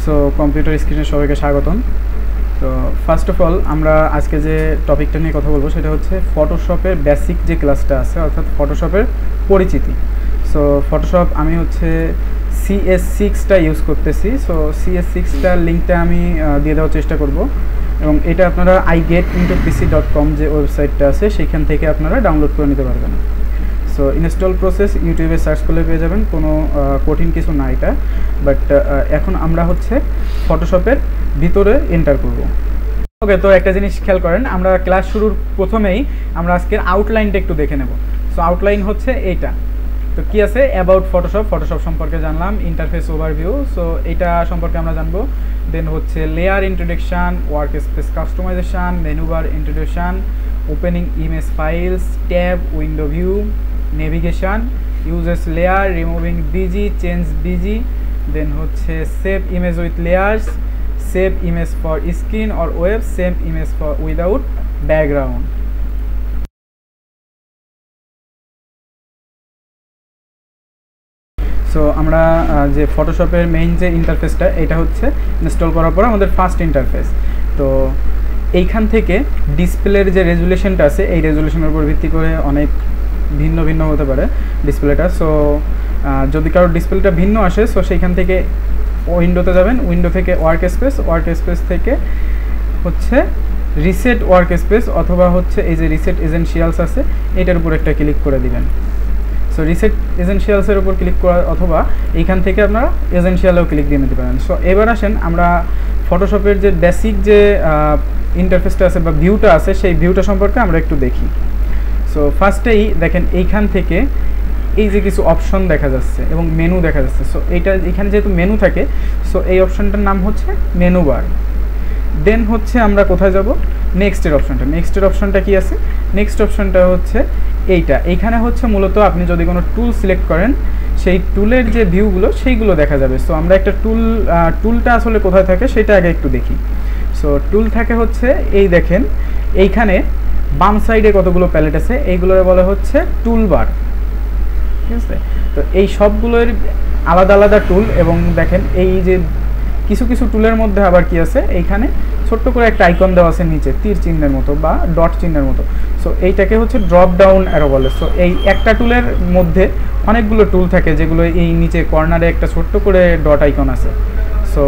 So computer স্ক্রিনে সবাইকে স্বাগতম। তো ফার্স্ট অফ অল আমরা আজকে যে টপিকটা নিয়ে কথা বলবো সেটা হচ্ছে ফটোশপের বেসিক যে ক্লাসটা আছে, অর্থাৎ ফটোশপের পরিচিতি। সো ফটোশপ আমি হচ্ছে CS6টা ইউজ করতেছি। সো CS6টার লিঙ্কটা আমি দিয়ে দেওয়ার চেষ্টা করব, এবং এটা আপনারা igetintopc.com যে ওয়েবসাইটটা আছে সেখান থেকে আপনারা ডাউনলোড করে নিতে পারবেন। সো ইনস্টল প্রসেস ইউটিউবে সার্চ করলে পেয়ে যাবেন, কোনো কঠিন কিছু না এটা। বাট এখন আমরা হচ্ছে ফটোশপের ভিতরে এন্টার করব। ওকে, তো একটা জিনিস খেয়াল করেন, আমরা ক্লাস শুরুর প্রথমেই আমরা আজকের আউটলাইনটা একটু দেখে নেব। সো আউটলাইন হচ্ছে এইটা। তো কী আছে অ্যাবাউট ফটোশপ, ফটোশপ সম্পর্কে জানলাম, ইন্টারফেস ওভারভিউ, সো এইটা সম্পর্কে আমরা জানবো। দেন হচ্ছে layer introduction, work space customization, menu bar introduction, opening image files, tab, window view, navigation, uses layer, removing BG, change BG, then হচ্ছে save image with layers, save image for screen or web, save image for without background. So আমরা যে ফটোশপের main যে ইন্টারফেসটা এটা হচ্ছে install করার পর আমাদের first interface. তো এইখান থেকে ডিসপ্লের যে রেজুলেশনটা আছে এই রেজুলেশনের উপর ভিত্তি করে অনেক ভিন্ন ভিন্ন হতে পারে ডিসপ্লেটা। সো যদি কারোর ডিসপ্লেটা ভিন্ন আসে সো সেইখান থেকে উইন্ডোতে যাবেন, উইন্ডো থেকে ওয়ার্ক স্পেস থেকে হচ্ছে রিসেট ওয়ার্ক স্পেস, অথবা হচ্ছে এই যে রিসেট এসেনশিয়ালস আছে এটার উপর একটা ক্লিক করে দিবেন। সো রিসেট এসেনশিয়ালসের উপর ক্লিক করা, অথবা এইখান থেকে আপনারা এসেনশিয়ালেও ক্লিক দিয়ে নিতে পারেন। সো এবার আসেন আমরা ফটোশপের যে বেসিক যে ইন্টারফেসটা আছে বা ভিউটা আছে সেই ভিউটা সম্পর্কে আমরা একটু দেখি। সো ফার্স্টেই দেখেন এইখান থেকে এই যে কিছু অপশন দেখা যাচ্ছে এবং মেনু দেখা যাচ্ছে। সো এইটা এখানে যেহেতু মেনু থাকে সো এই অপশনটার নাম হচ্ছে মেনু বার। দেন হচ্ছে আমরা কোথায় যাব, নেক্সটের অপশনটা কি আছে, নেক্সট অপশনটা হচ্ছে এইখানে হচ্ছে মূলত আপনি যদি কোনো টুল সিলেক্ট করেন সেই টুলের যে ভিউগুলো সেইগুলো দেখা যাবে। সো আমরা একটা টুলটা আসলে কোথায় থাকে সেটা আগে একটু দেখি। সো টুল থাকে হচ্ছে এই দেখেন এইখানে বাম সাইডে কতগুলো প্যালেট আছে, এইগুলোর বলা হচ্ছে টুল বার, ঠিক আছে। তো এই সবগুলোর আলাদা আলাদা টুল, এবং দেখেন এই যে কিছু কিছু টুলের মধ্যে আবার কি আছে, এইখানে ছোট্ট করে একটা আইকন দেওয়া আছে নিচে তীর চিহ্নের মতো বা ডট চিহ্নের মতো। সো এইটাকে হচ্ছে ড্রপ ডাউন অ্যারো বলে। সো এই একটা টুলের মধ্যে অনেকগুলো টুল থাকে যেগুলো এই নিচে কর্নারে একটা ছোট্ট করে ডট আইকন আছে। সো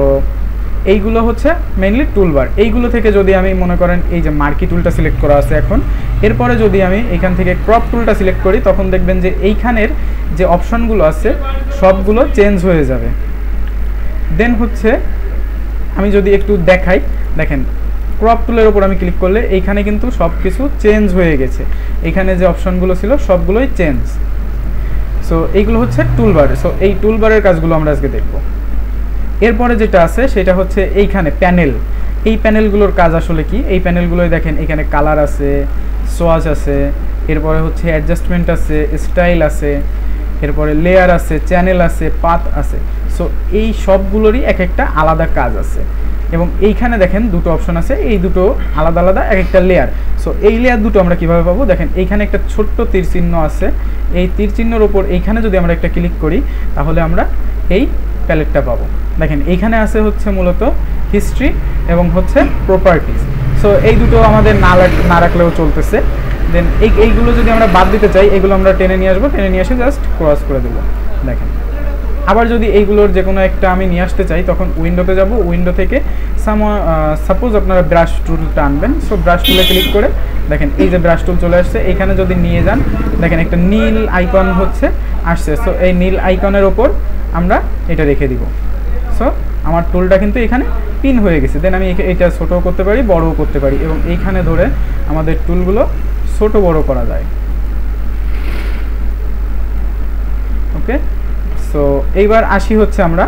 এইগুলো হচ্ছে মেইনলি টুলবার। এইগুলো থেকে যদি আমি মনে করেন এই যে মার্কি টুলটা সিলেক্ট করা আছে এখন, এরপরে যদি আমি এইখান থেকে ক্রপ টুলটা সিলেক্ট করি তখন দেখবেন যে এইখানের যে অপশনগুলো আছে সবগুলো চেঞ্জ হয়ে যাবে। দেন হচ্ছে আমি যদি একটু দেখাই, দেখেন ক্রপ টুলের ওপর আমি ক্লিক করলে এইখানে কিন্তু সব কিছু চেঞ্জ হয়ে গেছে, এইখানে যে অপশনগুলো ছিল সবগুলোই চেঞ্জ। সো এইগুলো হচ্ছে টুলবার। সো এই টুলবারের কাজগুলো আমরা আজকে দেখব। এরপরে যেটা আছে সেটা হচ্ছে এইখানে প্যানেল। এই প্যানেলগুলোর কাজ আসলে কি, এই প্যানেলগুলোই দেখেন এখানে কালার আছে, সোয়াচ আছে, এরপরে হচ্ছে অ্যাডজাস্টমেন্ট আছে, স্টাইল আছে, এরপরে লেয়ার আছে, চ্যানেল আছে, পাথ আছে। সো এই সবগুলোরই এক একটা আলাদা কাজ আছে, এবং এইখানে দেখেন দুটো অপশন আছে, এই দুটো আলাদা আলাদা এক একটা লেয়ার। সো এই লেয়ার দুটো আমরা কীভাবে পাবো, দেখেন এইখানে একটা ছোট্ট তীর চিহ্ন আছে, এই তীর চিহ্নের ওপর এইখানে যদি আমরা একটা ক্লিক করি তাহলে আমরা এই প্যালেটটা পাবো। দেখেন এইখানে আছে হচ্ছে মূলত হিস্ট্রি এবং হচ্ছে প্রপার্টিস। সো এই দুটো আমাদের না রাখলেও চলতেছে। দেন এইগুলো যদি আমরা বাদ দিতে চাই এগুলো আমরা টেনে নিয়ে আসবো, টেনে নিয়ে এসে জাস্ট ক্রস করে দেবো। দেখেন আবার যদি এইগুলোর যে কোনো একটা আমি নিয়ে আসতে চাই তখন উইন্ডোতে যাব, উইন্ডো থেকে সাপোজ আপনারা ব্রাশ টুলটা আনবেন। সো ব্রাশ টুলে ক্লিক করে দেখেন এই যে ব্রাশ টুল চলে আসছে, এইখানে যদি নিয়ে যান দেখেন একটা নীল আইকন হচ্ছে আসছে। সো এই নীল আইকনের ওপর আমরা এটা রেখে দিব। সো আমার টুলটা কিন্তু এখানে পিন হয়ে গেছে। দেন আমি এটা ছোটও করতে পারি, বড়ও করতে পারি, এবং এইখানে ধরে আমাদের টুলগুলো ছোট বড় করা যায়। ওকে, সো এইবার আসি হচ্ছে আমরা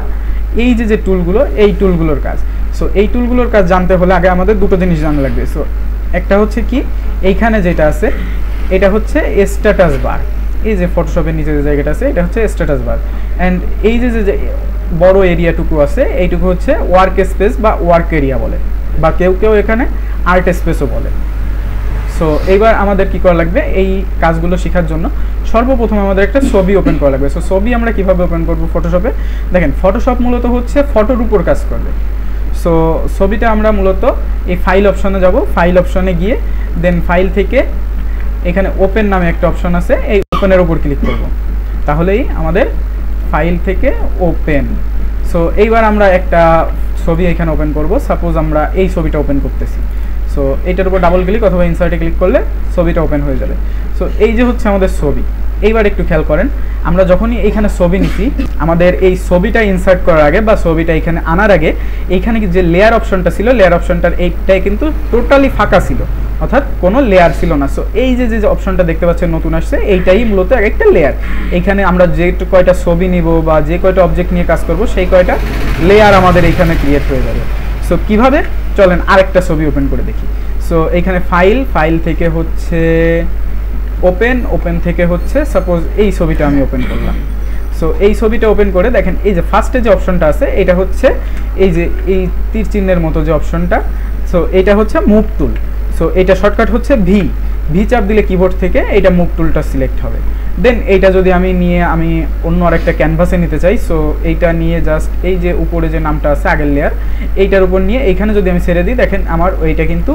এই যে টুলগুলো, এই টুলগুলোর কাজ। সো এই টুলগুলোর কাজ জানতে হলে আগে আমাদের দুটো জিনিস জানা লাগবে। সো একটা হচ্ছে কি, এইখানে যেটা আছে এটা হচ্ছে স্ট্যাটাস বার। এই যে ফটোশপের নিচে যে জায়গাটা আছে এটা হচ্ছে স্ট্যাটাস বার। অ্যান্ড এই যে বড় এরিয়াটুকু আছে এইটুকু হচ্ছে ওয়ার্ক স্পেস বা ওয়ার্ক এরিয়া বলে, বা কেউ কেউ এখানে আর্ট স্পেসও বলে। সো সো এইবার আমাদের কি করা লাগবে, এই কাজগুলো শেখার জন্য সর্বপ্রথম আমাদের একটা ছবি ওপেন করা লাগবে। সো ছবি আমরা কিভাবে ওপেন করব ফটোশপে, দেখেন ফটোশপ মূলত হচ্ছে ফটোর উপর কাজ করবে। সো ছবিটা আমরা মূলত এই ফাইল অপশনে যাব, ফাইল অপশনে গিয়ে দেন ফাইল থেকে এখানে ওপেন নামে একটা অপশন আছে, এই ওপেনের উপর ক্লিক করব, তাহলেই আমাদের ফাইল থেকে ওপেন। সো এইবার আমরা একটা ছবি এখানে ওপেন করব, সাপোজ আমরা এই ছবিটা ওপেন করতেছি। সো এইটার উপর ডাবল ক্লিক অথবা ইনসার্টে ক্লিক করলে ছবিটা ওপেন হয়ে যাবে। সো এই যে হচ্ছে আমাদের ছবি। এইবার একটু খেয়াল করেন, আমরা যখনই এইখানে ছবি নিছি, আমাদের এই ছবিটা ইনসার্ট করার আগে বা ছবিটা এখানে আনার আগে এইখানে যে লেয়ার অপশনটা ছিল, লেয়ার অপশনটার এইটাই কিন্তু টোটালি ফাঁকা ছিল, অর্থাৎ কোনো লেয়ার ছিল না। সো এই যে অপশনটা দেখতে পাচ্ছেন নতুন আসছে, এইটাই মূলত একটা লেয়ার। এইখানে আমরা যে কয়টা ছবি নিব বা যে কয়টা অবজেক্ট নিয়ে কাজ করব সেই কয়টা লেয়ার আমাদের এইখানে ক্রিয়েট হয়ে যাবে। সো কিভাবে, চলেন আরেকটা ছবি ওপেন করে দেখি। সো এইখানে ফাইল থেকে হচ্ছে ওপেন থেকে হচ্ছে সাপোজ এই ছবিটা আমি ওপেন করলাম। সো এই ছবিটা ওপেন করে দেখেন এই যে ফার্স্টে যে অপশনটা আছে এটা হচ্ছে এই যে এই তীর চিহ্নের মতো যে অপশনটা, সো এটা হচ্ছে মুভ টুল। সো এটা শর্টকাট হচ্ছে ভি চাপ দিলে কিবোর্ড থেকে এইটা মুভ টুলটা সিলেক্ট হবে। দেন এইটা যদি আমি অন্য আরেকটা ক্যানভাসে নিতে চাই, সো এইটা নিয়ে জাস্ট এই যে উপরে যে নামটা আছে আগের লেয়ার, এইটার উপর নিয়ে এইখানে যদি আমি ছেড়ে দিই, দেখেন আমার ওইটা কিন্তু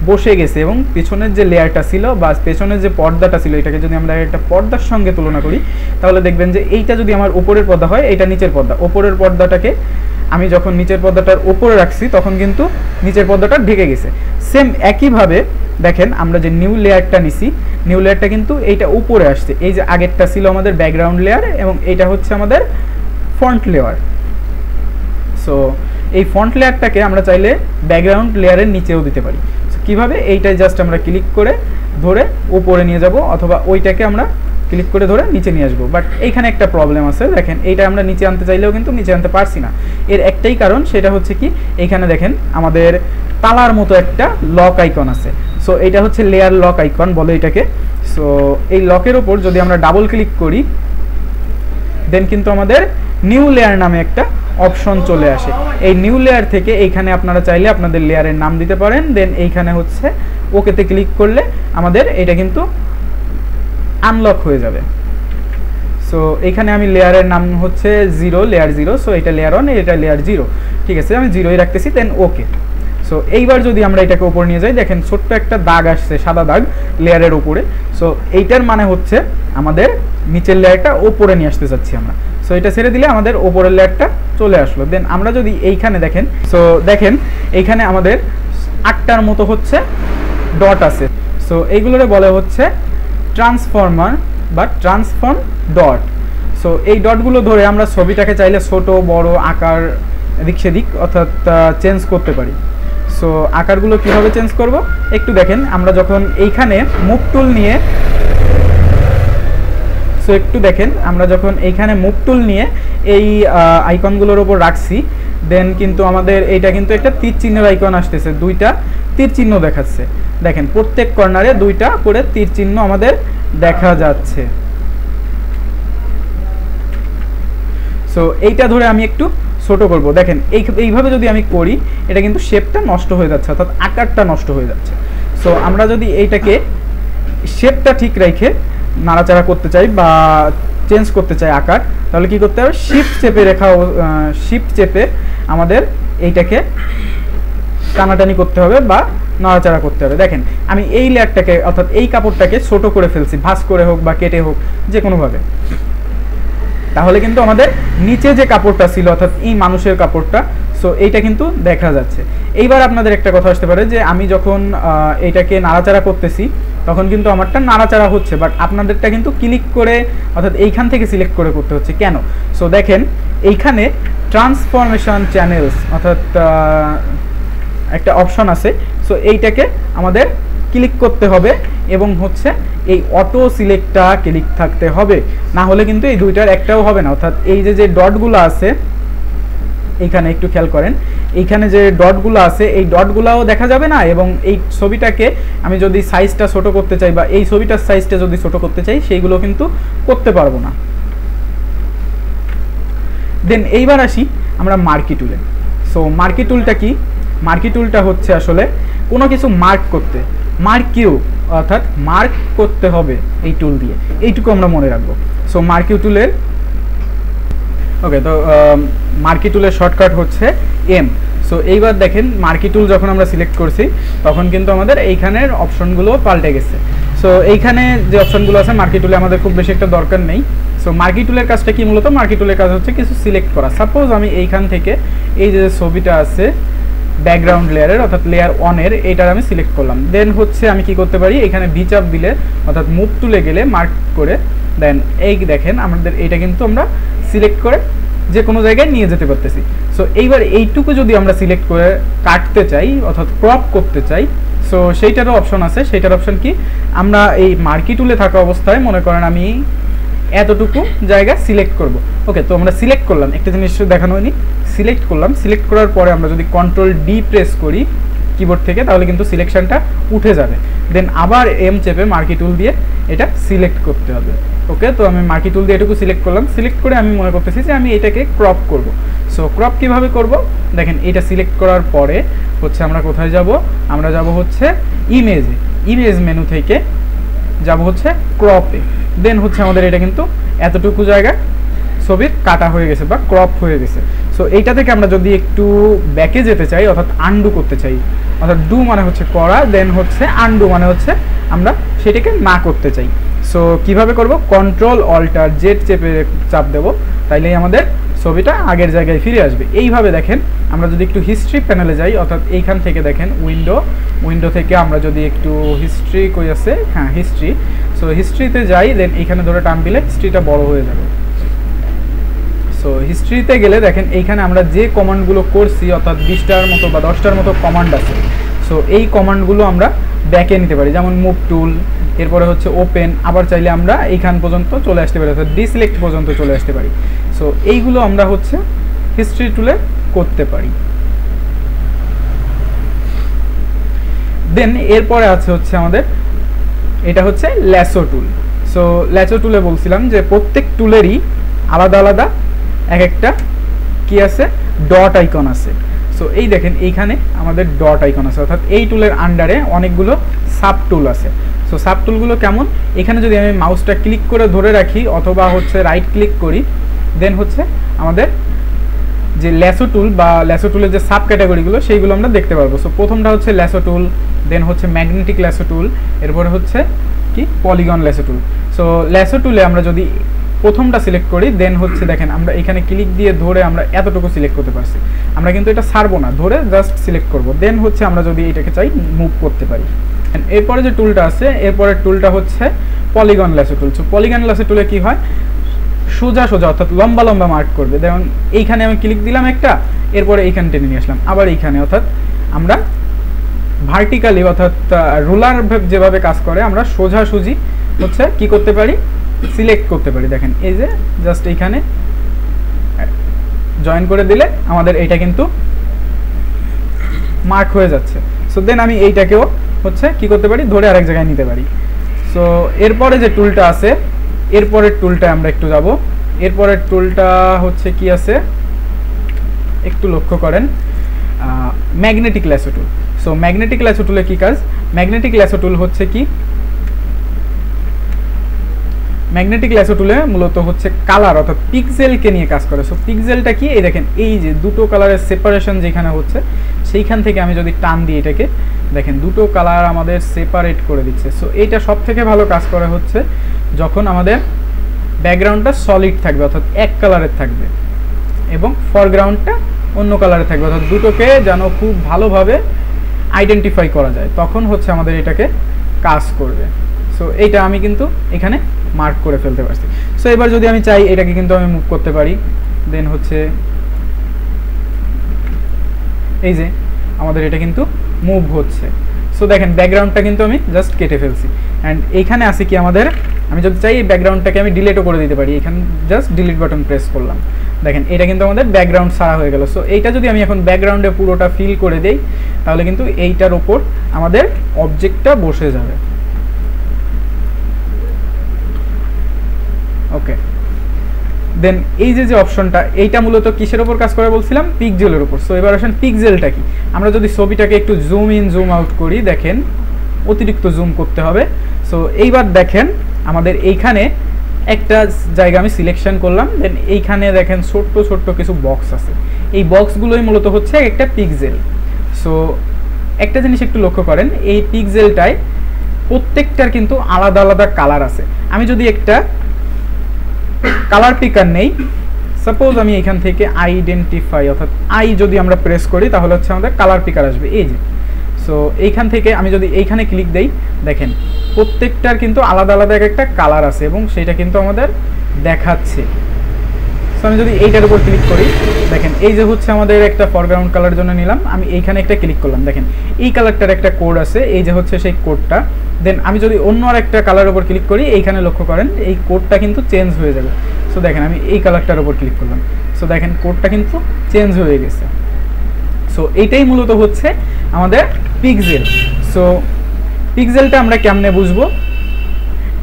বসে গেছে এবং পেছনের যে লেয়ারটা ছিল বা পেছনের যে পর্দাটা ছিল, এটাকে যদি আমরা একটা পর্দার সঙ্গে তুলনা করি তাহলে দেখবেন যে এইটা যদি আমার উপরের পর্দা হয়, এইটা নিচের পর্দা। উপরের পর্দাটাকে আমি যখন নিচের পর্দাটার উপরে রাখছি তখন কিন্তু নিচের পর্দাটা ঢেকে গেছে। সেম একইভাবে দেখেন আমরা যে নিউ লেয়ারটা নিছি, নিউ লেয়ারটা কিন্তু এইটা উপরে আসছে। এই যে আগেরটা ছিল আমাদের ব্যাকগ্রাউন্ড লেয়ার এবং এইটা হচ্ছে আমাদের ফন্ট লেয়ার। সো এই ফন্ট লেয়ারটাকে আমরা চাইলে ব্যাকগ্রাউন্ড লেয়ারের নিচেও দিতে পারি। কিভাবে, এইটাই জাস্ট আমরা ক্লিক করে ধরে উপরে নিয়ে যাব অথবা ওইটাকে আমরা ক্লিক করে ধরে নিচে নিয়ে আসবো। বাট এইখানে একটা প্রবলেম আছে, দেখেন এইটা আমরা নিচে আনতে চাইলেও কিন্তু নিচে আনতে পারছি না। এর একটাই কারণ, সেটা হচ্ছে কি এইখানে দেখেন আমাদের তালার মতো একটা লক আইকন আছে। সো এটা হচ্ছে লেয়ার লক আইকন বলে এটাকে। সো এই লকের ওপর যদি আমরা ডাবল ক্লিক করি দেন কিন্তু আমাদের নিউ লেয়ার নামে একটা অপশন চলে আসে। এই নিউ লেয়ার থেকে এইখানে আপনারা চাইলে আপনাদের লেয়ারের নাম দিতে পারেন। দেন এইখানে হচ্ছে ওকেতে ক্লিক করলে আমাদের এটা কিন্তু আনলক হয়ে যাবে। সো এইখানে আমি লেয়ারের নাম হচ্ছে লেয়ার 0। সো এটা লেয়ার 1, এটা লেয়ার 0, ঠিক আছে, আমি 0ই রাখতেছি, দেন ওকে। সো এইবার যদি আমরা এটাকে উপর নিয়ে যাই, দেখেন ছোট্ট একটা দাগ আসছে, সাদা দাগ লেয়ারের উপরে। সো এইটার মানে হচ্ছে আমাদের নিচের লেয়ারটা উপরে নিয়ে আসতে চাচ্ছি আমরা। সো এটা ছেড়ে দিলে আমাদের উপরের লেয়ারটা চলে আসলো। দেন আমরা যদি এইখানে দেখেন, সো দেখেন এইখানে আমাদের 8টার মতো হচ্ছে ডট আছে। সো এইগুলোরে বলে হচ্ছে ট্রান্সফর্মার বা ট্রান্সফর্ম ডট। সো এই ডটগুলো ধরে আমরা ছবিটাকে চাইলে ছোট বড় আকার এদিক সেদিক অর্থাৎ চেঞ্জ করতে পারি। সো আকারগুলো কিভাবে চেঞ্জ করব একটু দেখেন, আমরা যখন এইখানে মুভ টুল নিয়ে মুভ টুল নিয়ে এই আইকনগুলোর উপর রাখছি, দেন কিন্তু আমাদের এইটা কিন্তু একটা তীর চিহ্নের আইকন আসতেছে, 2টা তীর চিহ্ন দেখাচ্ছে। দেখেন প্রত্যেক কর্নারে 2টা করে তীর চিহ্ন আমাদের দেখা যাচ্ছে। সো এইটা ধরে আমি একটু ছোট করব, দেখেন এইভাবে যদি আমি করি এটা কিন্তু শেপটা নষ্ট হয়ে যাচ্ছে, অর্থাৎ আকারটা নষ্ট হয়ে যাচ্ছে। সো আমরা যদি এইটাকে শেপটা ঠিক রেখে নাড়াচাড়া করতে চাই বা চেঞ্জ করতে চাই আকার, তাহলে কি করতে হবে, শিফট চেপে আমাদের এইটাকে টানাটানি করতে হবে বা নাড়াচাড়া করতে হবে। দেখেন আমি এই লেয়ারটাকে অর্থাৎ এই কাপড়টাকে ছোট করে ফেলছি, ভাঁজ করে হোক বা কেটে হোক যে কোনোভাবে, তাহলে কিন্তু আমাদের নিচে যে কাপড়টা ছিল অর্থাৎ এই মানুষের কাপড়টা, সো এইটা কিন্তু দেখা যাচ্ছে। এইবার আপনাদের একটা কথা আসতে পারে যে আমি যখন এইটাকে নাড়াচাড়া করতেছি তখন কিন্তু আমারটা নাড়াচাড়া হচ্ছে, বাট আপনাদেরটা কিন্তু ক্লিক করে অর্থাৎ এইখান থেকে সিলেক্ট করে করতে হচ্ছে কেন। সো দেখেন এইখানে ট্রান্সফরমেশন চ্যানেলস অর্থাৎ একটা অপশন আছে। সো এইটাকে আমাদের ক্লিক করতে হবে এবং হচ্ছে এই অটো সিলেক্টটা ক্লিক থাকতে হবে, না হলে কিন্তু এই দুইটার একটাও হবে না। অর্থাৎ এই যে ডটগুলো আছে এইখানে একটু খেয়াল করেন, এইখানে যে ডটগুলো আছে এই ডটগুলোও দেখা যাবে না, এবং এই ছবিটাকে আমি যদি সাইজটা ছোট করতে চাই বা এই ছবিটার সাইজটা যদি ছোট করতে চাই সেইগুলো কিন্তু করতে পারবো না। দেন এইবার আসি আমরা মার্কি টুলে। সো মার্কি টুলটা কি, মার্কি টুলটা হচ্ছে আসলে কোনো কিছু মার্ক করতে, মার্ক কিউ অর্থাৎ মার্ক করতে হবে এই টুল দিয়ে, এইটুকু আমরা মনে রাখবো। সো মার্কি টুলের ওকে, তো মার্কি টুলের শর্টকাট হচ্ছে এম। সো এইবার দেখেন মার্কি টুল যখন আমরা সিলেক্ট করছি তখন কিন্তু আমাদের এইখানের অপশনগুলো পাল্টে গেছে। সো এইখানে যে অপশনগুলো আছে মার্কি টুলে আমাদের খুব বেশি একটা দরকার নেই। সো মার্কি টুলের কাজটা কি, মূলত মার্কি টুলের কাজ হচ্ছে কিছু সিলেক্ট করা। সাপোজ আমি এইখান থেকে এই যে ছবিটা আছে ব্যাকগ্রাউন্ড লেয়ারের অর্থাৎ লেয়ার 1-এর, এইটার আমি সিলেক্ট করলাম। দেন হচ্ছে আমি কি করতে পারি, এখানে ভি চাপ দিলে অর্থাৎ মুভ টুলে গেলে মার্ক করে দেন এই দেখেন আমাদের এইটা কিন্তু আমরা সিলেক্ট করে যে কোনো জায়গায় নিয়ে যেতে পারতেছি। সো এইবার এইটুকু যদি আমরা সিলেক্ট করে কাটতে চাই অর্থাৎ ক্রপ করতে চাই, সো সেইটারও অপশন আছে। সেইটার অপশন কি, আমরা এই মার্কি টুলে থাকা অবস্থায় মনে করেন আমি এতটুকু জায়গা সিলেক্ট করব। ওকে, তো আমরা সিলেক্ট করলাম, একটা জিনিস দেখানো হয়নি, সিলেক্ট করলাম। সিলেক্ট করার পরে আমরা যদি কন্ট্রোল ডি প্রেস করি কিবোর্ড থেকে তাহলে কিন্তু সিলেকশনটা উঠে যাবে। দেন আবার এম চেপে মার্কি টুল দিয়ে এটা সিলেক্ট করতে হবে। ওকে, তো আমি মার্কি টুল দিয়ে এটুকু সিলেক্ট করলাম। সিলেক্ট করে আমি মনে করতেছি যে আমি এটাকে ক্রপ করব। সো ক্রপ কিভাবে করব, দেখেন এটা সিলেক্ট করার পরে হচ্ছে আমরা কোথায় যাব, আমরা যাব হচ্ছে ইমেজে, ইমেজ মেনু থেকে যাব হচ্ছে ক্রপে। দেন হচ্ছে আমাদের এটা কিন্তু এতটুকু জায়গা ছবির কাটা হয়ে গেছে বা ক্রপ হয়ে গেছে। সো এইটা থেকে আমরা যদি একটু ব্যাকে যেতে চাই অর্থাৎ আনডু করতে চাই, অর্থাৎ ডু মানে হচ্ছে করা, দেন হচ্ছে আনডু মানে হচ্ছে আমরা সেটাকে না করতে চাই। সো কিভাবে করব, কন্ট্রোল অল্টার জেড চেপে চাপ দেবো, তাইলেই আমাদের ছবিটা আগের জায়গায় ফিরে আসবে। এইভাবে দেখেন আমরা যদি একটু হিস্ট্রি প্যানেলে যাই অর্থাৎ এইখান থেকে দেখেন উইন্ডো থেকে আমরা যদি একটু হিস্ট্রি কই আছে, হ্যাঁ হিস্ট্রি, সো হিস্ট্রিতে যাই, দেন এইখানে ধরে টান দিলে হিস্ট্রিটা বড় হয়ে যাবে। সো হিস্ট্রিতে গেলে দেখেন এইখানে আমরা যে কমান্ডগুলো করছি অর্থাৎ 20টার মতো বা 10টার মতো কমান্ড আছে। সো এই কমান্ডগুলো আমরা ব্যাকে নিতে পারি, যেমন মুভ টুল, এরপরে হচ্ছে ওপেন, আবার চাইলে আমরা এইখান পর্যন্ত চলে আসতে পারি অর্থাৎ ডিসিলেক্ট পর্যন্ত চলে আসতে পারি। সো এইগুলো আমরা হচ্ছে হিস্ট্রি টুলে করতে পারি। দেন এরপরে আছে হচ্ছে আমাদের এটা হচ্ছে ল্যাসো টুল। সো ল্যাসো টুলে বলছিলাম যে প্রত্যেক টুলেরই আলাদা আলাদা এক একটা কি আছে, ডট আইকন আছে। সো এই দেখেন এইখানে আমাদের ডট আইকন আছে, অর্থাৎ এই টুলের আন্ডারে অনেকগুলো সাব টুল আছে। সো সাব টুলগুলো কেমন, এখানে যদি আমি মাউসটা ক্লিক করে ধরে রাখি অথবা হচ্ছে রাইট ক্লিক করি, দেন হচ্ছে আমাদের যে ল্যাসো টুল বা ল্যাসো টুলের যে সাব ক্যাটাগরিগুলো সেইগুলো আমরা দেখতে পারবো। সো প্রথমটা হচ্ছে ল্যাসো টুল, দেন হচ্ছে ম্যাগনেটিক ল্যাসো টুল, এরপরে হচ্ছে কি পলিগন ল্যাসো টুল। সো ল্যাসো টুলে আমরা যদি প্রথমটা সিলেক্ট করি, দেন হচ্ছে দেখেন আমরা এখানে ক্লিক দিয়ে ধরে আমরা এতটুকু সিলেক্ট করতে পারছি। আমরা কিন্তু এটা ছাড়বো না, ধরে জাস্ট সিলেক্ট করব। দেন হচ্ছে আমরা যদি এটাকে চাই মুভ করতে পারি। এরপরে যে টুলটা আছে, এরপরের টুলটা হচ্ছে পলিগন ল্যাসো টুল। সো পলিগন ল্যাসো টুলে কি হয়, সোজা সোজা অর্থাৎ লম্বা লম্বা মার্ক করবে। যেমন এইখানে আমি ক্লিক দিলাম একটা, এরপরে এইখানে টেনে নিয়ে আসলাম, আবার এইখানে, অর্থাৎ আমরা ভার্টিক্যালি অর্থাৎ রুলার যেভাবে কাজ করে আমরা সোজাসুজি হচ্ছে কি করতে পারি, সিলেক্ট করতে পারি। দেখেন এই যে জাস্ট এইখানে জয়েন করে দিলে আমাদের এইটা কিন্তু মার্ক হয়ে যাচ্ছে। সো দেন আমি এইটাকেও হচ্ছে কি করতে পারি, ধরে আরেক জায়গায় নিতে পারি। সো এরপরে যে টুলটা আছে, এরপরের টুলটা আমরা একটু যাব। এরপরের টুলটা হচ্ছে কি আছে একটু লক্ষ্য করেন, ম্যাগনেটিক ল্যাসো টুল। সো ম্যাগনেটিক ল্যাসো টুলে কি কাজ, ম্যাগনেটিক ল্যাসো টুল হচ্ছে কি, ম্যাগনেটিক ল্যাসো টুলে মূলত হচ্ছে কালার অর্থাৎ পিক্সেলকে নিয়ে কাজ করে। সো পিক্সেলটা কি, এই দেখেন এই যে দুটো কালারের সেপারেশন যেখানে হচ্ছে সেইখান থেকে আমি যদি টান দিই এটাকে, দেখেন দুটো কালার আমাদের সেপারেট করে দিচ্ছে। সো এইটা সব থেকে ভালো কাজ করে হচ্ছে যখন আমাদের ব্যাকগ্রাউন্ডটা সলিড থাকবে অর্থাৎ এক কালারের থাকবে এবং ফরগ্রাউন্ডটা অন্য কালারে থাকবে, অর্থাৎ দুটোকে যেন খুব ভালোভাবে আইডেন্টিফাই করা যায়, তখন হচ্ছে আমাদের এটাকে কাজ করবে। সো এইটা আমি কিন্তু এখানে মার্ক করে ফেলতে পারছি। সো এবার যদি আমি চাই এটাকে কিন্তু আমি মুভ করতে পারি, দেন হচ্ছে এই যে আমাদের এটা কিন্তু মুভ হচ্ছে। সো দেখেন ব্যাকগ্রাউন্ডটা কিন্তু আমি জাস্ট কেটে ফেলছি। অ্যান্ড এইখানে আছে কি আমাদের, আমি যদি চাই এই ব্যাকগ্রাউন্ডটাকে আমি ডিলিটও করে দিতে পারি, এখানে জাস্ট ডিলিট বাটন প্রেস করলাম, দেখেন এটা কিন্তু আমাদের ব্যাকগ্রাউন্ড সারা হয়ে গেল। সো এইটা যদি আমি এখন ব্যাকগ্রাউন্ডে পুরোটা ফিল করে দেই তাহলে কিন্তু এইটার ওপর আমাদের অবজেক্টটা বসে যাবে। ওকে, দেন এই যে অপশনটা, এইটা মূলত কিসের উপর কাজ করে বলছিলাম, পিক্সেলের উপর। সো এবার আসেন পিক্সেলটা কি, আমরা যদি ছবিটাকে একটু জুম ইন জুম আউট করি, দেখেন অতিরিক্ত জুম করতে হবে। সো এইবার দেখেন আমাদের এইখানে একটা জায়গা আমি সিলেকশন করলাম, দেন এইখানে দেখেন ছোট্ট ছোট্ট কিছু বক্স আছে, এই বক্সগুলোই মূলত হচ্ছে একটা পিক্সেল। সো একটা জিনিস একটু লক্ষ্য করেন, এই পিক্সেলটায় প্রত্যেকটার কিন্তু আলাদা আলাদা কালার আছে। আমি যদি একটা কালার পিকার নেই, সাপোজ আমি এখান থেকে আইডেন্টিফাই অর্থাৎ আই যদি আমরা প্রেস করি তাহলে হচ্ছে আমাদের কালার পিকার আসবে, এই যে। সো এইখান থেকে আমি যদি এইখানে ক্লিক দেই, দেখেন প্রত্যেকটার কিন্তু আলাদা আলাদা একটা কালার আছে এবং সেটা কিন্তু আমাদের দেখাচ্ছে। সো আমি যদি এইটার উপর ক্লিক করি, দেখেন এই যে হচ্ছে আমাদের একটা ফরগ্রাউন্ড কালার জন্য নিলাম, আমি এইখানে একটা ক্লিক করলাম, দেখেন এই কালারটার একটা কোড আছে, এই যে হচ্ছে সেই কোডটা। দেন আমি যদি অন্য আর একটা কালার উপর ক্লিক করি, এইখানে লক্ষ্য করেন এই কোডটা কিন্তু চেঞ্জ হয়ে যাবে। সো দেখেন আমি এই কালারটার উপর ক্লিক করলাম, সো দেখেন কোডটা কিন্তু চেঞ্জ হয়ে গেছে। সো এইটাই মূলত হচ্ছে আমাদের পিক্সেল। সো পিক্সেলটা আমরা কেমনে বুঝবো?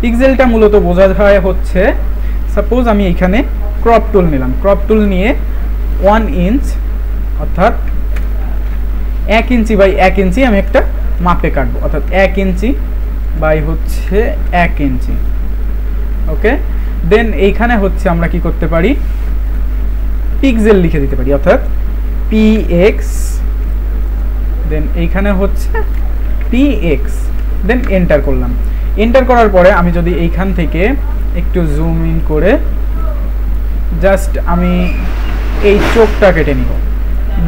পিক্সেলটা মূলত বোঝা যায় হচ্ছে, সাপোজ আমি এখানে ক্রপ টুল নিলাম, ক্রপ টুল নিয়ে 1 ইঞ্চ অর্থাৎ 1 ইঞ্চি বাই 1 ইঞ্চি আমি একটা মাপে কাটবো, অর্থাৎ 1 ইঞ্চি বাই হচ্ছে 1 ইঞ্চি। ওকে, দেন এইখানে হচ্ছে আমরা কি করতে পারি, পিক্সেল লিখে দিতে পারি, অর্থাৎ px, দেন এইখানে হচ্ছে px, দেন এন্টার করলাম। এন্টার করার পরে আমি যদি এইখান থেকে একটু জুম ইন করে জাস্ট আমি এই চোখটা কেটে নিব,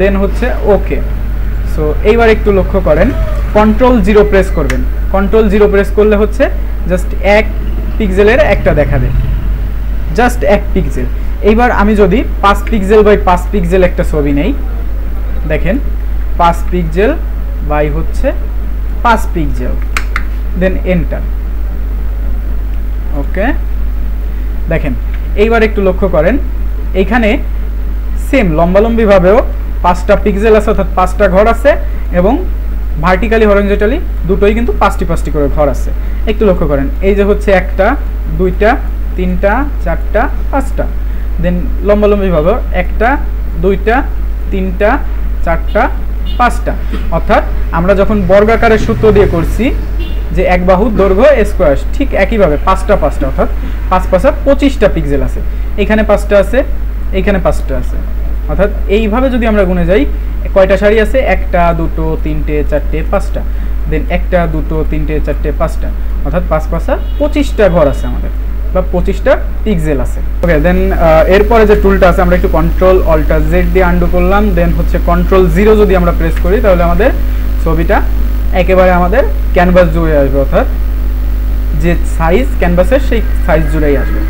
দেন হচ্ছে ওকে। সো এইবার একটু লক্ষ্য করেন, কন্ট্রোল 0 প্রেস করবেন, কন্ট্রোল 0 প্রেস করলে হচ্ছে জাস্ট 1 পিক্সেলের একটা দেখাবে, জাস্ট 1 পিক্সেল। এইবার আমি যদি 5 পিক্সেল বাই 5 পিক্সেল একটা ছবি নেই, দেখেন 5 পিক্সেল বাই হচ্ছে 5 পিক্সেল, দেন এন্টার। ওকে, দেখেন এইবার একটু লক্ষ্য করেন, এইখানে সেম লম্বালম্বিভাবেও 5টা পিক্সেল আছে, অর্থাৎ 5টা ঘর আছে, এবং ভার্টিক্যালি হরিজন্টালি দুটোই কিন্তু 5টি 5টি করে ঘর আছে। একটু লক্ষ্য করেন, এই যে হচ্ছে 1টা 2টা 3টা 4টা 5টা, দেন লম্বালম্বিভাবেও 1টা 2টা 3টা 4টা 5টা। অর্থাৎ আমরা যখন বর্গাকারের সূত্র দিয়ে করছি যে এক বাহু দৈর্ঘ্য স্কোয়ার, ঠিক একইভাবে 5টা 5টা, অর্থাৎ 5 5 25টা পিক্সেল আছে, এখানে 5টা আছে, এইখানে 5টা আছে। অর্থাৎ এইভাবে যদি আমরা গুনে যাই, কয়টা সারি আছে, 1টা 2টো 3টে 4টে 5টা, দেন 1টা 2টো 3টে 4টে 5টা, অর্থাৎ 5 5 25টা ঘর আছে আমাদের, বা 25টা পিক্সেল আছে। ওকে, দেন এরপরে যে টুলটা আছে, আমরা একটু কন্ট্রোল অল্টার জেড দিয়ে আন্ডু করলাম, দেন হচ্ছে কন্ট্রোল 0 যদি আমরা প্রেস করি তাহলে আমাদের ছবিটা একেবারে আমাদের ক্যানভাস জুড়ে আসবে, অর্থাৎ যে সাইজ ক্যানভাসের সেই সাইজ জুড়েই আসবে।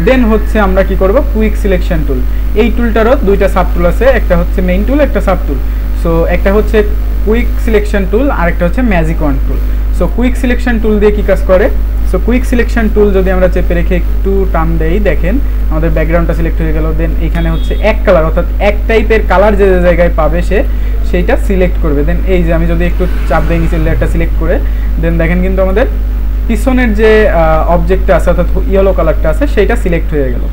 দেন হচ্ছে আমরা কি করব, কুইক সিলেকশন টুল। এই টুলটারও দুইটা সাব টুল আছে, একটা হচ্ছে মেইন টুল, একটা সাব টুল। সো একটা হচ্ছে কুইক সিলেকশন টুল আর একটা হচ্ছে ম্যাজিক ওয়ান টুল। সো কুইক সিলেকশন টুল দিয়ে কি কাজ করে, সো কুইক সিলেকশন টুল যদি আমরা চেপে রেখে একটু টান দেই, দেখেন আমাদের ব্যাকগ্রাউন্ডটা সিলেক্ট হয়ে গেল। দেন এখানে হচ্ছে এক কালার, অর্থাৎ এক টাইপের কালার যে জায়গায় পাবে সেইটা সিলেক্ট করবে। দেন এই যে আমি যদি একটু চাপ দিয়ে নিচে লেয়ারটা সিলেক্ট করে, দেন দেখেন কিন্তু আমাদের পিছনের যে অবজেক্টটা আছে অর্থাৎ ইয়েলো কালারটা আছে সেইটা সিলেক্ট হয়ে গেল।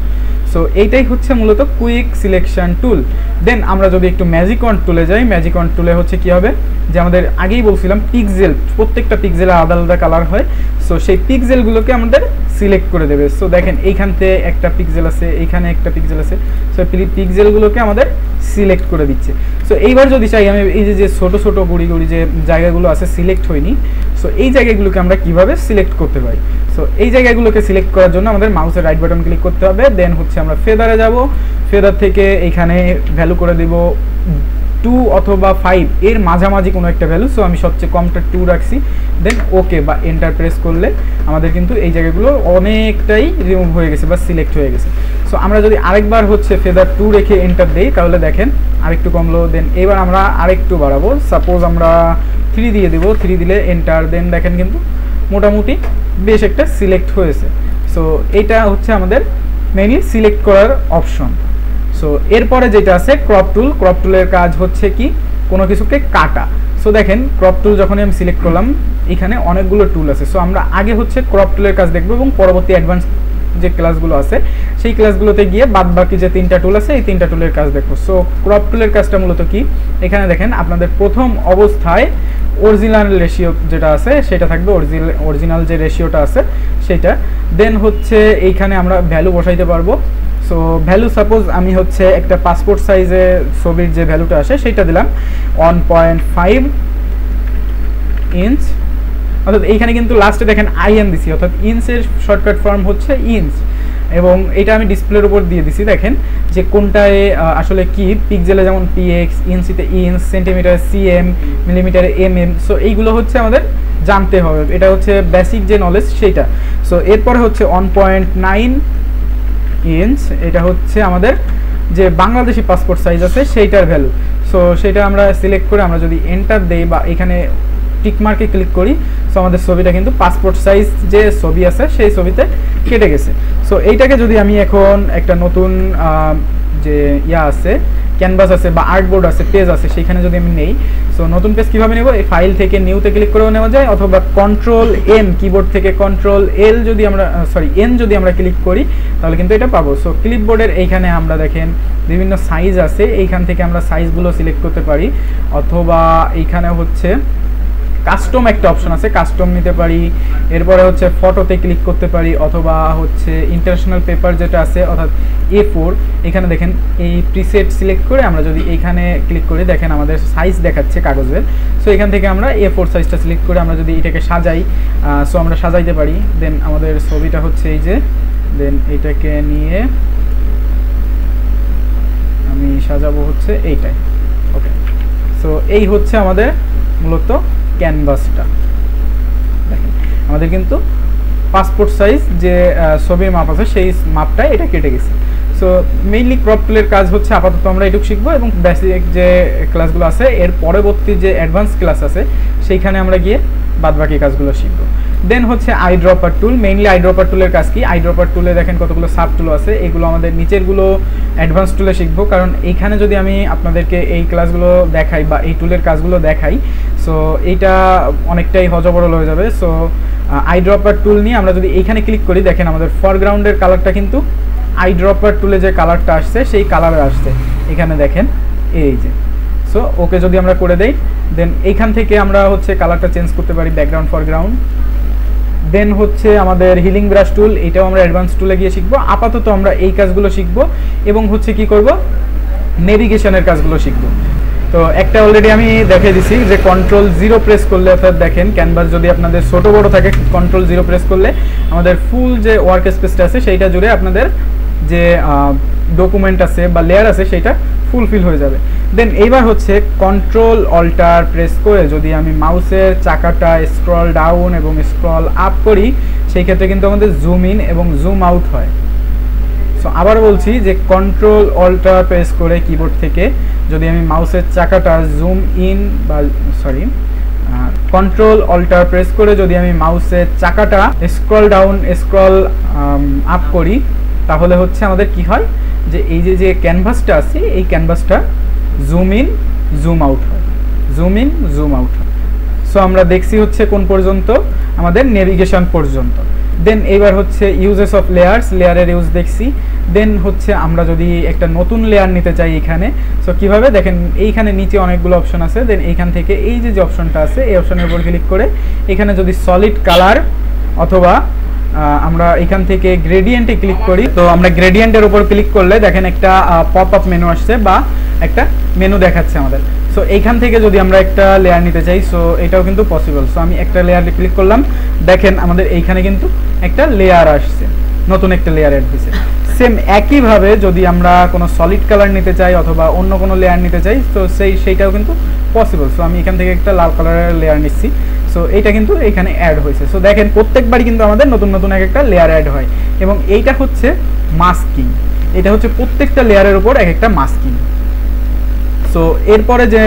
সো এইটাই হচ্ছে মূলত কুইক সিলেকশন টুল। দেন আমরা যদি একটু ম্যাজিক ওয়ান টুলে যাই, ম্যাজিক ওয়ান টুলে হচ্ছে কি হবে, যে আমাদের আগেই বলছিলাম পিক্সেল, প্রত্যেকটা পিক্সেলের আলাদা আলাদা কালার হয়। সো সেই পিক্সেলগুলোকে আমাদের সিলেক্ট করে দেবে। সো দেখেন এইখান থেকে একটা পিক্সেল আছে, এইখানে একটা পিক্সেল আছে, সো পিক্সেলগুলোকে আমাদের সিলেক্ট করে দিচ্ছে। সো এইবার যদি চাই আমি এই যে ছোটো ছোটো গুড়ি গুড়ি যে জায়গাগুলো আছে সিলেক্ট হয়নি, সো এই জায়গাগুলোকে আমরা কিভাবে সিলেক্ট করতে পারি। সো এই জায়গাগুলোকে সিলেক্ট করার জন্য আমাদের মাউসের রাইট বাটন ক্লিক করতে হবে। দেন হচ্ছে আমরা ফেদারে যাব, ফেদার থেকে এইখানে ভ্যালু করে দিব 2 অথবা 5 এর মাঝামাঝি কোনো একটা ভ্যালু। সো আমি সবচেয়ে কমটা 2 রাখছি। দেন ওকে বা এন্টার প্রেস করলে আমাদের কিন্তু এই জায়গাগুলো অনেকটাই রিমুভ হয়ে গেছে বা সিলেক্ট হয়ে গেছে। সো আমরা যদি আরেকবার হচ্ছে ফেদার 2 রেখে এন্টার দেই তাহলে দেখেন আরেকটু কমলো। দেন এবার আমরা আরেকটু বাড়াবো, সাপোজ আমরা 3 দিয়ে দেবো, 3 দিলে এন্টার। দেন দেখেন কিন্তু মোটামুটি বেশ একটা সিলেক্ট হয়েছে। সো এইটা হচ্ছে আমাদের মেইনলি সিলেক্ট করার অপশন। সো এরপরে যেটা আছে ক্রপ টুল। ক্রপ টুলের কাজ হচ্ছে কি, কোনো কিছুকে কাটা। সো দেখেন ক্রপ টুল যখনই আমি সিলেক্ট করলাম, এখানে অনেকগুলো টুল আছে। সো আমরা আগে হচ্ছে ক্রপ টুলের কাজ দেখবো এবং পরবর্তী অ্যাডভান্স যে ক্লাসগুলো আছে সেই ক্লাসগুলোতে গিয়ে বাদবাকি যে 3টা টুল আছে এই 3টা টুলের কাজ দেখবো। সো ক্রপ টুলের কাজটা মূলত কি, এখানে দেখেন আপনাদের প্রথম অবস্থায় অরিজিনাল রেশিও যেটা আছে সেটা থাকবে, অরিজিনাল যে রেশিওটা আছে সেটা। দেন হচ্ছে এইখানে আমরা ভ্যালু বসাইতে পারবো। সো ভ্যালু সাপোজ আমি হচ্ছে একটা পাসপোর্ট সাইজে ছবির যে ভ্যালুটা আসে সেইটা দিলাম 1.5 ইঞ্চ, অর্থাৎ এইখানে কিন্তু লাস্টে দেখেন আইএন দিছি, অর্থাৎ ইঞ্চের শর্টকাট ফর্ম হচ্ছে ইঞ্চ, এবং এটা আমি ডিসপ্লের উপর দিয়ে দিছি। দেখেন যে কোনটায় আসলে কি, পিক্সেলে যেমন পিএক্স, ইঞ্চিতে ইঞ্চ, সেন্টিমিটার সিএম, মিলিমিটারে এমএম। সো এইগুলো হচ্ছে আমাদের জানতে হবে, এটা হচ্ছে বেসিক যে নলেজ সেইটা। সো এরপরে হচ্ছে 1.9 ইঞ্চ, এটা হচ্ছে আমাদের যে বাংলাদেশি পাসপোর্ট সাইজ আছে সেইটার ভ্যালু। সো সেটা আমরা সিলেক্ট করে আমরা যদি এন্টার দেই বা এখানে টিকমার্কে ক্লিক করি, সো আমাদের ছবিটা কিন্তু পাসপোর্ট সাইজ যে ছবি আছে সেই ছবিতে কেটে গেছে। সো এইটাকে যদি আমি এখন একটা নতুন যে আছে ক্যানভাস আছে বা আর্টবোর্ড আছে, পেজ আছে, সেইখানে যদি আমি নেই, সো নতুন পেজ কীভাবে নেব, এই ফাইল থেকে নিউতে ক্লিক করেও নেওয়া যায়, অথবা কন্ট্রোল এন, কিবোর্ড থেকে কন্ট্রোল এল যদি আমরা এন যদি আমরা ক্লিক করি তাহলে কিন্তু এটা পাবো। সো ক্লিপবোর্ডের এইখানে আমরা দেখেন বিভিন্ন সাইজ আছে, এইখান থেকে আমরা সাইজগুলো সিলেক্ট করতে পারি, অথবা এইখানে হচ্ছে কাস্টম একটা অপশন আছে, কাস্টম নিতে পারি। এরপরে হচ্ছে ফটোতে ক্লিক করতে পারি, অথবা হচ্ছে ইন্টারন্যাশনাল পেপার যেটা আছে অর্থাৎ A4, এখানে দেখেন এই প্রিসেট সিলেক্ট করে আমরা যদি এইখানে ক্লিক করি দেখেন আমাদের সাইজ দেখাচ্ছে কাগজের। সো এখান থেকে আমরা A4 সাইজটা সিলেক্ট করে আমরা যদি এটাকে সাজাই, সো আমরা সাজাইতে পারি। দেন আমাদের ছবিটা হচ্ছে এই যে, দেন এটাকে নিয়ে আমি সাজাবো হচ্ছে এইটাই। ওকে, সো এই হচ্ছে আমাদের মূলত ক্যানভাসটা। দেখেন আমাদের কিন্তু পাসপোর্ট সাইজ যে ছবির মাপ আছে সেই মাপটাই এটা কেটে গেছে। সো মেইনলি ক্রপ টুলের কাজ হচ্ছে আপাতত আমরা এটুকু শিখবো, এবং বেসিক যে ক্লাসগুলো আছে এর পরবর্তী যে অ্যাডভান্স ক্লাস আছে সেইখানে আমরা গিয়ে বাদবাকি কাজগুলো শিখবো। দেন হচ্ছে আইড্রপার টুল। মেইনলি আইড্রপার টুলের কাজ কি, আইড্রপার টুলে দেখেন কতগুলো সাব টুল আছে, এগুলো আমাদের নিচেরগুলো অ্যাডভান্স টুলে শিখবো, কারণ এইখানে যদি আমি আপনাদেরকে এই ক্লাসগুলো দেখাই বা এই টুলের কাজগুলো দেখাই, সো এইটা অনেকটাই হজবরল হয়ে যাবে। সো আইড্রপার টুল নিয়ে আমরা যদি এইখানে ক্লিক করি, দেখেন আমাদের ফরগ্রাউন্ডের কালারটা কিন্তু আইড্রপার টুলে যে কালারটা আসছে সেই কালারে আসছে, এখানে দেখেন এই যে। সো ওকে যদি আমরা করে দেই, দেন এইখান থেকে আমরা হচ্ছে কালারটা চেঞ্জ করতে পারি, ব্যাকগ্রাউন্ড ফরগ্রাউন্ড। দেন হচ্ছে আমাদের হিলিং ব্রাশ টুল, এটাও আমরা অ্যাডভান্স টুলে গিয়ে শিখবো। আপাতত আমরা এই কাজগুলো শিখবো, এবং হচ্ছে কি করব, নেভিগেশনের কাজগুলো শিখবো। তো একটা অলরেডি আমি দেখিয়ে দিছি যে Ctrl-0 প্রেস করলে, অর্থাৎ দেখেন ক্যানভাস যদি আপনাদের ছোট বড় থাকে Ctrl-0 প্রেস করলে আমাদের ফুল যে ওয়ার্ক স্পেসটা আছে সেইটা জুড়ে আপনাদের যে ডকুমেন্ট আছে বা লেয়ার আছে সেইটা ফুলফিল হয়ে যাবে। দেন এইবার হচ্ছে Ctrl-Alt প্রেস করে যদি আমি মাউসের চাকাটা স্ক্রল ডাউন এবং স্ক্রল আপ করি, সেই ক্ষেত্রে কিন্তু আমাদের জুম ইন এবং জুম আউট হয়। সো আবার বলছি যে Ctrl-Alt প্রেস করে কিবোর্ড থেকে যদি আমি মাউসের চাকাটা জুম ইন বা Ctrl-Alt প্রেস করে যদি আমি মাউসের চাকাটা স্ক্রল ডাউন স্ক্রল আপ করি, তাহলে হচ্ছে আমাদের কি হয় যে এই যে ক্যানভাসটা আছে এই ক্যানভাসটা জুম ইন জুম আউট হয়, জুম ইন জুম আউট হয়। সো আমরা দেখছি হচ্ছে কোন পর্যন্ত, আমাদের নেভিগেশন পর্যন্ত। দেন এইবার হচ্ছে ইউজেস অফ লেয়ার্স, লেয়ারের ইউজ দেখছি। দেন হচ্ছে আমরা যদি একটা নতুন লেয়ার নিতে চাই এখানে, সো কীভাবে দেখেন এইখানে নিচে অনেকগুলো অপশন আছে। দেন এইখান থেকে এই যে অপশনটা আছে এই অপশনের উপর ক্লিক করে এখানে যদি সলিড কালার অথবা আমরা এখান থেকে গ্রেডিয়েন্টে ক্লিক করি, তো আমরা গ্রেডিয়েন্টের উপর ক্লিক করলে দেখেন একটা পপ আপ মেনু আসছে বা একটা মেনু দেখাচ্ছে আমাদের। সো এইখান থেকে যদি আমরা একটা লেয়ার নিতে চাই, সো এটাও কিন্তু পসিবল। সো আমি একটা লেয়ারে ক্লিক করলাম, দেখেন আমাদের এইখানে কিন্তু একটা লেয়ার আসছে, নতুন একটা লেয়ার অ্যাড হয়েছে। সেম একইভাবে যদি আমরা কোনো সলিড কালার নিতে চাই অথবা অন্য কোনো লেয়ার নিতে চাই, তো সেইটাও কিন্তু পসিবল। সো আমি এখান থেকে একটা লাল কালারের লেয়ার নিচ্ছি, সো এইটা কিন্তু এখানে অ্যাড হয়েছে। সো দেখেন প্রত্যেকবারই কিন্তু আমাদের নতুন নতুন এক একটা লেয়ার অ্যাড হয়, এবং এইটা হচ্ছে মাস্কিং, এটা হচ্ছে প্রত্যেকটা লেয়ারের উপর এক একটা মাস্কিং। সো এরপরে যে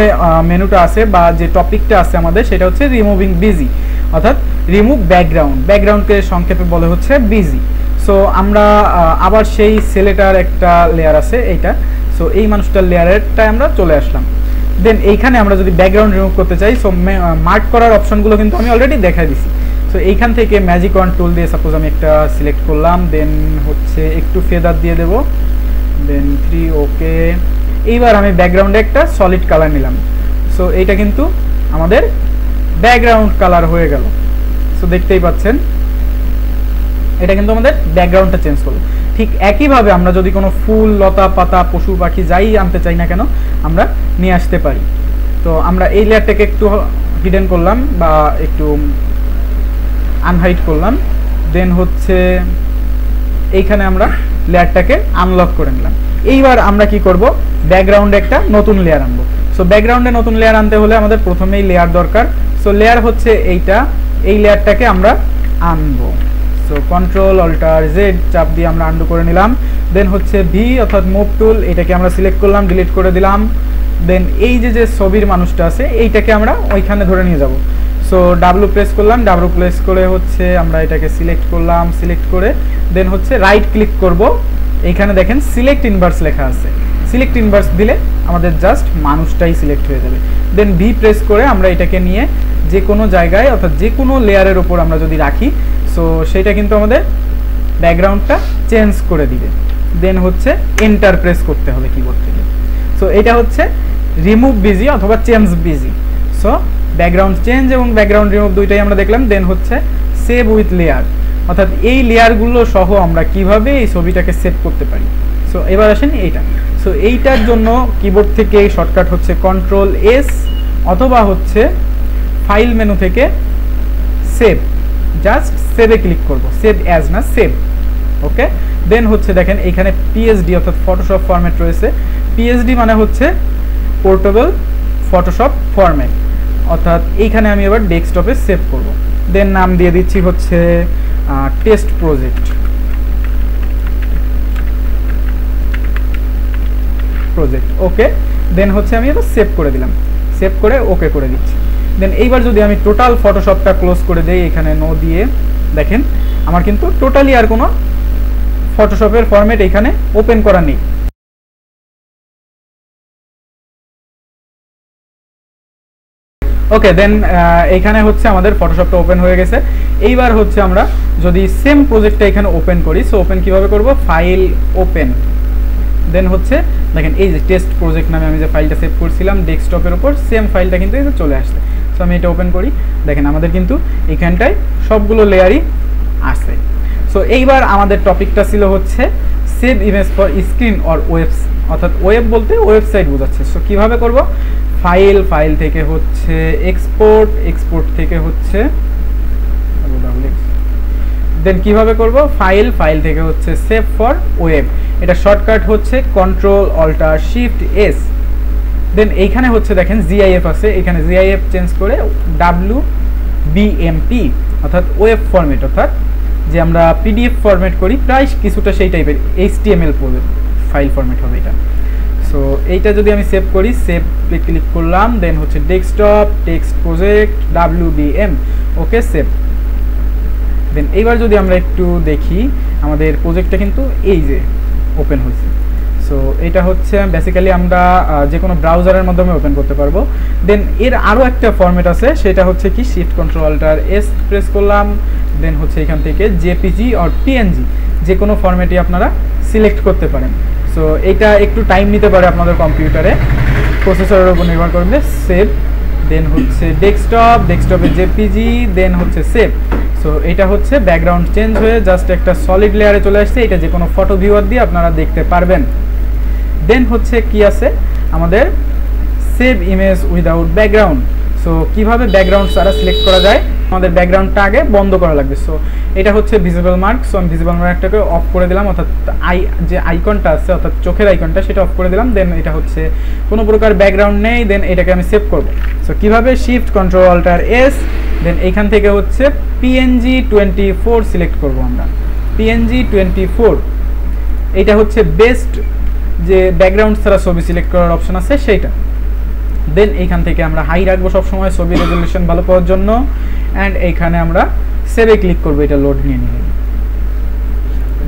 মেনুটা আছে বা যে টপিকটা আছে আমাদের সেটা হচ্ছে রিমুভিং বিজি, অর্থাৎ রিমুভ ব্যাকগ্রাউন্ড, ব্যাকগ্রাউন্ডকে সংক্ষেপে বলে হচ্ছে বিজি। সো আমরা আবার সেই ছেলেটার একটা লেয়ার আছে এইটা, সো এই মানুষটার লেয়ারেরটায় আমরা চলে আসলাম। দেন এইখানে আমরা যদি ব্যাকগ্রাউন্ড রিমুভ করতে চাই, সো মার্ক করার অপশনগুলো কিন্তু আমি অলরেডি দেখাই দিছি। সো সো এইখান থেকে ম্যাজিক ওয়ান টুল দিয়ে সাপোজ আমি একটা সিলেক্ট করলাম, দেন হচ্ছে একটু ফেদার দিয়ে দেব, দেন 3 ওকে। এইবার আমি ব্যাকগ্রাউন্ডে একটা সলিড কালার নিলাম। সো এইটা কিন্তু আমাদের ব্যাকগ্রাউন্ড কালার হয়ে গেল। সো দেখতেই পাচ্ছেন এটা কিন্তু আমাদের ব্যাকগ্রাউন্ডটা চেঞ্জ করলো। ঠিক একইভাবে আমরা যদি কোনো ফুল, লতা পাতা, পশু পাখি যাই আনতে চাই না কেন আমরা নিয়ে আসতে পারি। তো আমরা এই লেয়ারটাকে একটু হিডেন করলাম বা একটু আনহাইড করলাম, দেন হচ্ছে এইখানে আমরা লেয়ারটাকে আনলক করে নিলাম। এইবার আমরা কি করব, ব্যাকগ্রাউন্ডে একটা নতুন লেয়ার আনবো। সো ব্যাকগ্রাউন্ডে নতুন লেয়ার আনতে হলে আমাদের প্রথমেই লেয়ার দরকার। সো লেয়ার হচ্ছে এইটা, এই লেয়ারটাকে আমরা আনবো। সো কন্ট্রোল অল্টার জেড চাপ দিয়ে আমরা আনডু করে নিলাম। দেন হচ্ছে ভি অর্থাৎ মুভ টুল, এটাকে আমরা সিলেক্ট করলাম, ডিলিট করে দিলাম। দেন এই যে ছবির মানুষটা আছে এইটাকে আমরা ওইখানে ধরে নিয়ে যাব। সো ডাব্লু প্রেস করলাম, ডাব্লু প্রেস করে হচ্ছে আমরা এটাকে সিলেক্ট করলাম, সিলেক্ট করে দেন হচ্ছে রাইট ক্লিক করব। এইখানে দেখেন সিলেক্ট ইনভার্স লেখা আছে, সিলেক্ট ইনভার্স দিলে আমাদের জাস্ট মানুষটাই সিলেক্ট হয়ে যাবে। দেন ভি প্রেস করে আমরা এটাকে নিয়ে যে কোনো জায়গায় অর্থাৎ যে কোনো লেয়ারের ওপর আমরা যদি রাখি, সো সেটা কিন্তু আমাদের ব্যাকগ্রাউন্ডটা চেঞ্জ করে দিবে। দেন হচ্ছে এন্টার প্রেস করতে হবে কিবোর্ড থেকে। সো এটা হচ্ছে রিমুভ বিজি অথবা change busy. So background change এবং ব্যাকগ্রাউন্ড রিমুভ দুইটাই আমরা দেখলাম। দেন হচ্ছে সেভ উইথ লেয়ার, অর্থাৎ এই লেয়ারগুলো সহ আমরা কিভাবে এই ছবিটাকে সেভ করতে পারি। সো এবার আসেন এইটা। সো এইটার জন্য কিবোর্ড থেকে শর্টকাট হচ্ছে কন্ট্রোল এস অথবা হচ্ছে ফাইল মেনু থেকে সেভ, জাস্ট সেভে ক্লিক করব, সেভ অ্যাজ না সেভ। ওকে, দেন হচ্ছে দেখেন এখানে পিএসডি অর্থাৎ ফটোশপ ফরম্যাট রয়েছে। পিএসডি মানে হচ্ছে পোর্টেবল ফটোশপ ফরম্যাট, অর্থাৎ এইখানে আমি এবার ডেস্কটপে সেভ করব। দেন নাম দিয়ে দিচ্ছি হচ্ছে টেস্ট প্রজেক্ট। ওকে, দেন হচ্ছে আমি এবার সেভ করে দিলাম, সেভ করে ওকে করে দিচ্ছি। দেন এইবার যদি আমি টোটাল ফটোশপটা ক্লোজ করে দেই, এখানে নো দিয়ে দেখেন আমার কিন্তু টোটালি আর কোনো ফটোশপের ফরম্যাট এখানে ওপেন করা নেই। ওকে, দেন এখানে হচ্ছে আমাদের ফটোশপটা ওপেন হয়ে গেছে। এইবার হচ্ছে আমরা যদি সেম প্রজেক্টটা এখানে ওপেন করি, সো ওপেন কিভাবে করব, ফাইল ওপেন, দেন হচ্ছে দেখেন এই যে টেস্ট প্রজেক্ট নামে আমি যে ফাইলটা সেভ করছিলাম ডেস্কটপের উপর, সেম ফাইলটা কিন্তু চলে আসছে। সো আমি এটা ওপেন করি, দেখেন আমাদের কিন্তু এখানটায় সবগুলো লেয়ারই আসছে। সো এইবার আমাদের টপিকটা ছিল হচ্ছে save image for screen or webs, অর্থাৎ ওয়েব বলতে ওয়েবসাইট বোঝাচ্ছে। সো কীভাবে করব, ফাইল, ফাইল থেকে হচ্ছে এক্সপোর্ট, এক্সপোর্ট থেকে হচ্ছে দেন কিভাবে করব, ফাইল, ফাইল থেকে হচ্ছে সেভ ফর ওয়েব, এটা শর্টকাট হচ্ছে কন্ট্রোল অল্টার শিফট এস। দেন এইখানে হচ্ছে দেখেন জিআইএফ আছে, এখানে জিআইএফ চেঞ্জ করে WBMP অর্থাৎ ওয়েব ফরম্যাট, অর্থাৎ যে আমরা পিডিএফ ফরম্যাট করি প্রায় কিছুটা সেই টাইপের HTML ফাইল ফরম্যাট হবে এটা। সো এইটা যদি আমি সেভ করি, সেভ ক্লিক করলাম, দেন হচ্ছে desktop, text project, WBM, okay save. Then এইবার যদি আমরা একটু দেখি আমাদের প্রজেক্টটা কিন্তু এই যে ওপেন হয়েছে। সো এটা হচ্ছে বেসিক্যালি আমরা যে কোনো ব্রাউজারের মাধ্যমে ওপেন করতে পারবো। দেন এর আরও একটা ফরম্যাট আছে, সেটা হচ্ছে কি shift control alter S press করলাম, দেন হচ্ছে এখান থেকে জেপিজি আর পিএনজি যে কোনো ফরম্যাটই আপনারা সিলেক্ট করতে পারেন। সো এটা একটু টাইম নিতে পারে আপনাদের কম্পিউটারে, প্রসেসরের উপর নির্ভর করবে। সেভ, দেন হচ্ছে ডেস্কটপ, ডেস্কটপে জেপিজি, দেন হচ্ছে সেভ। সো এটা হচ্ছে ব্যাকগ্রাউন্ড চেঞ্জ হয়ে জাস্ট একটা সলিড লেয়ারে চলে আসছে, এটা যে কোনো ফটো ভিউয়ার দিয়ে আপনারা দেখতে পারবেন। দেন হচ্ছে কি আছে আমাদের save image without background. So কীভাবে ব্যাকগ্রাউন্ড ছাড়া সিলেক্ট করা যায়, আমাদের ব্যাকগ্রাউন্ডটা আগে বন্ধ করা লাগবে। সো এটা হচ্ছে ভিজিবল মার্ক। সো আমি ভিজিবল মার্কটাকে অফ করে দিলাম, অর্থাৎ যে আইকনটা আছে অর্থাৎ চোখের আইকনটা সেটা অফ করে দিলাম। দেন এটা হচ্ছে কোনো প্রকার ব্যাকগ্রাউন্ড নেই, দেন এটাকে আমি সেভ করব। সো কীভাবে, শিফট কন্ট্রোল অল্টার এস, দেন এইখান থেকে হচ্ছে PNG 24 সিলেক্ট করব আমরা, PNG 24। এইটা হচ্ছে বেস্ট যে ব্যাকগ্রাউন্ড ছাড়া ছবি সিলেক্ট করার অপশন আছে সেইটা। দেন এইখান থেকে আমরা হাই রাখবো সবসময় ছবি রেজলিউশন ভালো পাওয়ার জন্য, অ্যান্ড এইখানে আমরা সেভে ক্লিক করবো, এটা লোড নিয়ে নিলে।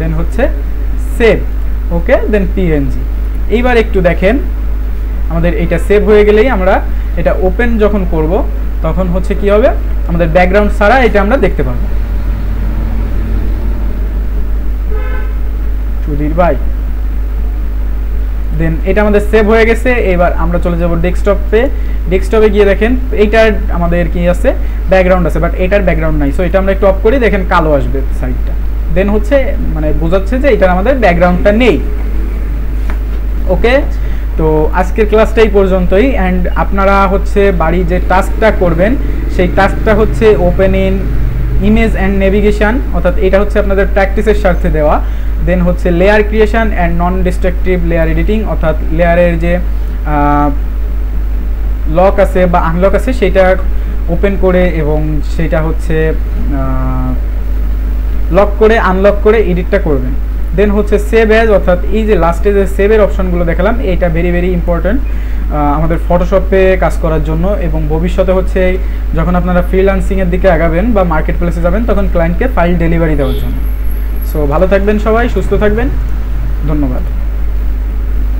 দেন হচ্ছে সেভ, ওকে, দেন PNG। এইবার একটু দেখেন আমাদের এটা সেভ হয়ে গেলেই আমরা এটা ওপেন যখন করব তখন হচ্ছে কি হবে, আমাদের ব্যাকগ্রাউন্ড ছাড়া এটা আমরা দেখতে পাবো। সুধীর ভাই, দেন এটা আমাদের সেভ হয়ে গেছে। এবার আমরা চলে যাব ডেস্কটপে। ডেস্কটপে গিয়ে দেখেন এইটার আমাদের কি আছে, ব্যাকগ্রাউন্ড আছে, বাট এটার ব্যাকগ্রাউন্ড নাই। সো এটা আমরা একটু অফ করি, দেখেন কালো আসবে সাইডটা। দেন হচ্ছে মানে বোঝাচ্ছে যে এটার আমাদের ব্যাকগ্রাউন্ডটা নেই। ওকে, তো আজকের ক্লাসটা এই পর্যন্তই। অ্যান্ড আপনারা হচ্ছে বাড়ি যে টাস্কটা করবেন সেই টাস্কটা হচ্ছে open in image and navigation, অর্থাৎ এটা হচ্ছে আপনাদের প্র্যাকটিসের স্বার্থে দেওয়া। দেন হচ্ছে layer creation and non destructive layer editing, অর্থাৎ লেয়ারের যে লক আছে বা আনলক আছে সেটা ওপেন করে এবং সেটা হচ্ছে লক করে আনলক করে এডিটটা করবেন। দেন হচ্ছে সেভ অ্যাজ, অর্থাৎ এই যে লাস্টে যে সেভের অপশনগুলো দেখালাম এইটা ভেরি ভেরি ইম্পর্ট্যান্ট আমাদের ফটোশপে কাজ করার জন্য, এবং ভবিষ্যতে হচ্ছে যখন আপনারা ফ্রিল্যান্সিংয়ের দিকে আগাবেন বা মার্কেট প্লেসে যাবেন তখন ক্লায়েন্টকে ফাইল ডেলিভারি দেওয়ার জন্য। সো ভালো থাকবেন সবাই, সুস্থ থাকবেন, ধন্যবাদ।